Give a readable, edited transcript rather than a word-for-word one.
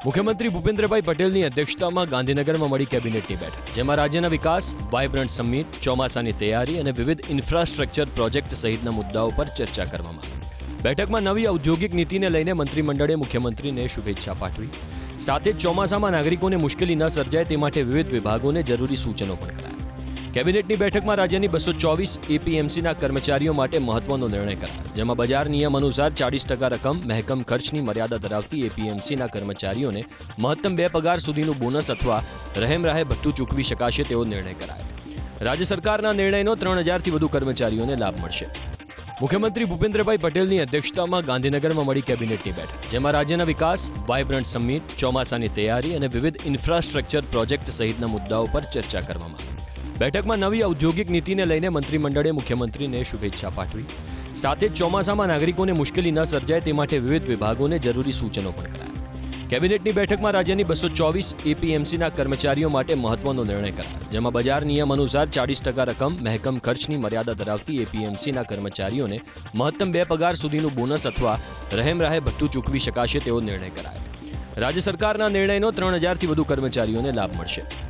મુખ્યમંત્રી ભૂપેન્દ્રભાઈ પટેલની અધ્યક્ષતામાં ગાંધીનગરમાં મળી કેબિનેટની બેઠક, જેમાં રાજ્યના વિકાસ, વાયબ્રન્ટ સમિટ, ચોમાસાની તૈયારી અને વિવિધ ઇન્ફ્રાસ્ટ્રક્ચર પ્રોજેક્ટ સહિતના મુદ્દાઓ પર ચર્ચા કરવામાં આવી। બેઠકમાં નવી ઔદ્યોગિક નીતિને લઈને મંત્રીમંડળે મુખ્યમંત્રીને શુભેચ્છા પાઠવી। સાથે જ ચોમાસામાં નાગરિકોને મુશ્કેલી ન સર્જાય તે માટે વિવિધ વિભાગોને જરૂરી સૂચનો પણ કરાયા। કેબિનેટની બેઠકમાં રાજ્યની 224 એપીએમસીના કર્મચારીઓ માટે મહત્વનો નિર્ણય કરાયો, જેમાં બજાર નિયમ અનુસાર 40% રકમ મહેકમ ખર્ચની મર્યાદા ધરાવતી એપીએમસીના કર્મચારીઓને મહત્તમ 2 પગાર સુધીનું બોનસ અથવા રહેમરાહે ભથ્થું ચૂકવી શકાશે તેવો નિર્ણય કરાયો। રાજ્ય સરકારના નિર્ણયનો 3000થી વધુ કર્મચારીઓને લાભ મળશે। મુખ્યમંત્રી ભૂપેન્દ્રભાઈ પટેલની અધ્યક્ષતામાં ગાંધીનગરમાં મળી કેબિનેટની બેઠક, જેમાં રાજ્યના વિકાસ, વાયબ્રન્ટ સમિટ, ચોમાસાની તૈયારી અને વિવિધ ઇન્ફ્રાસ્ટ્રક્ચર પ્રોજેક્ટ સહિતના મુદ્દાઓ પર ચર્ચા કરવામાં આવી। બેઠકમાં નવી ઔદ્યોગિક નીતિને લઈને મંત્રીમંડળે મુખ્યમંત્રીને શુભેચ્છા પાઠવી। સાથે જ ચોમાસામાં નાગરિકોને મુશ્કેલી ન સર્જાય તે માટે વિવિધ વિભાગોને જરૂરી સૂચનો પણ કરાયા। કેબિનેટની બેઠકમાં રાજ્યની 224 એપીએમસીના કર્મચારીઓ માટે મહત્વનો નિર્ણય કરાયો, જેમાં બજાર નિયમ અનુસાર 40% રકમ મહેકમ ખર્ચની મર્યાદા ધરાવતી એપીએમસીના કર્મચારીઓને મહત્તમ 2 પગાર સુધીનું બોનસ અથવા રહેમરાહે ભથ્થું ચૂકવી શકાશે તેવો નિર્ણય કરાયો। રાજ્ય સરકારના નિર્ણયનો 3000થી વધુ કર્મચારીઓને લાભ મળશે।